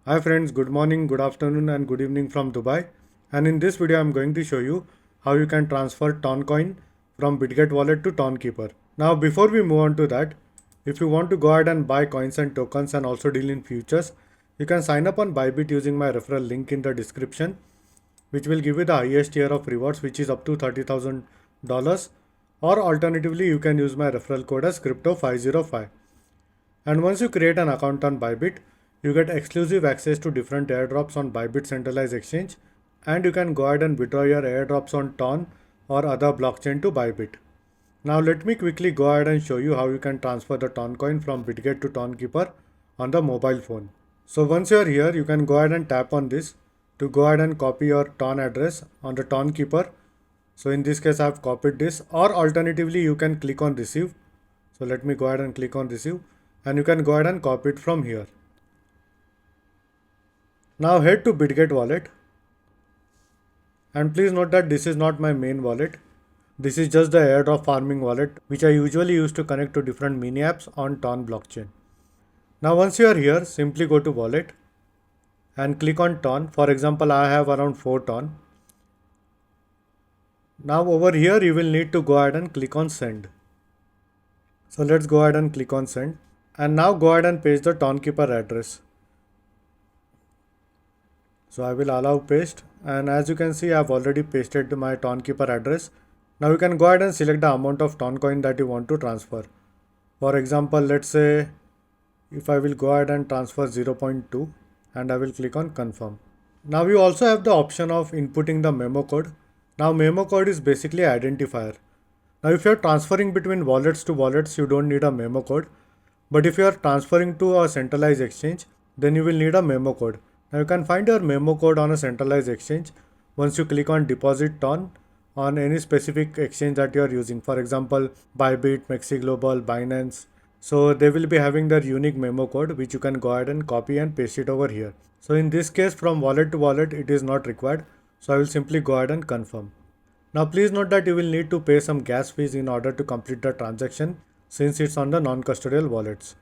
Hi friends, good morning, good afternoon and good evening from Dubai. And in this video, I'm going to show you how you can transfer Toncoin from Bitget wallet to Tonkeeper. Now, before we move on to that, if you want to go ahead and buy coins and tokens and also deal in futures, you can sign up on Bybit using my referral link in the description, which will give you the highest tier of rewards, which is up to $30,000. Or alternatively, you can use my referral code as crypto505. And once you create an account on Bybit, you get exclusive access to different airdrops on Bybit centralized exchange, and you can go ahead and withdraw your airdrops on Ton or other blockchain to Bybit. Now let me quickly go ahead and show you how you can transfer the Ton coin from Bitget to Tonkeeper on the mobile phone. So once you are here, you can go ahead and tap on this to go ahead and copy your Ton address on the Tonkeeper. So in this case, I have copied this, or alternatively, you can click on receive. So let me go ahead and click on receive, and you can go ahead and copy it from here. Now head to Bitget wallet, and please note that this is not my main wallet. This is just the airdrop farming wallet which I usually use to connect to different mini apps on Ton blockchain. Now once you are here, simply go to wallet and click on Ton. For example, I have around 4 Ton. Now over here you will need to go ahead and click on send. So let's go ahead and click on send, and now go ahead and paste the Tonkeeper address. So I will allow paste, and as you can see, I have already pasted my Tonkeeper address. Now you can go ahead and select the amount of Toncoin that you want to transfer. For example, let's say if I will go ahead and transfer 0.2, and I will click on confirm. Now you also have the option of inputting the memo code. Now memo code is basically identifier. Now if you are transferring between wallets to wallets, you don't need a memo code. But if you are transferring to a centralized exchange, then you will need a memo code. Now you can find your memo code on a centralized exchange once you click on deposit Ton on any specific exchange that you are using. For example, Bybit, Mexi Global, Binance. So they will be having their unique memo code which you can go ahead and copy and paste it over here. So in this case, from wallet to wallet, it is not required. So I will simply go ahead and confirm. Now please note that you will need to pay some gas fees in order to complete the transaction since it's on the non-custodial wallets.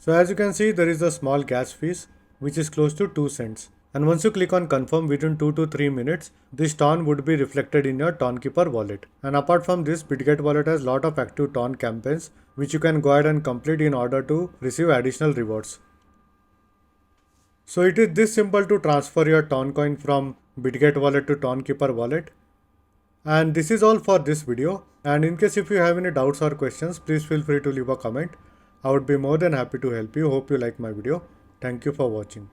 So as you can see, there is a small gas fees which is close to 2 cents. And once you click on confirm, within 2 to 3 minutes, this Ton would be reflected in your Tonkeeper wallet. And apart from this, Bitget wallet has lot of active Ton campaigns which you can go ahead and complete in order to receive additional rewards. So it is this simple to transfer your Toncoin from Bitget wallet to Tonkeeper wallet. And this is all for this video. And in case if you have any doubts or questions, please feel free to leave a comment. I would be more than happy to help you. Hope you like my video. Thank you for watching.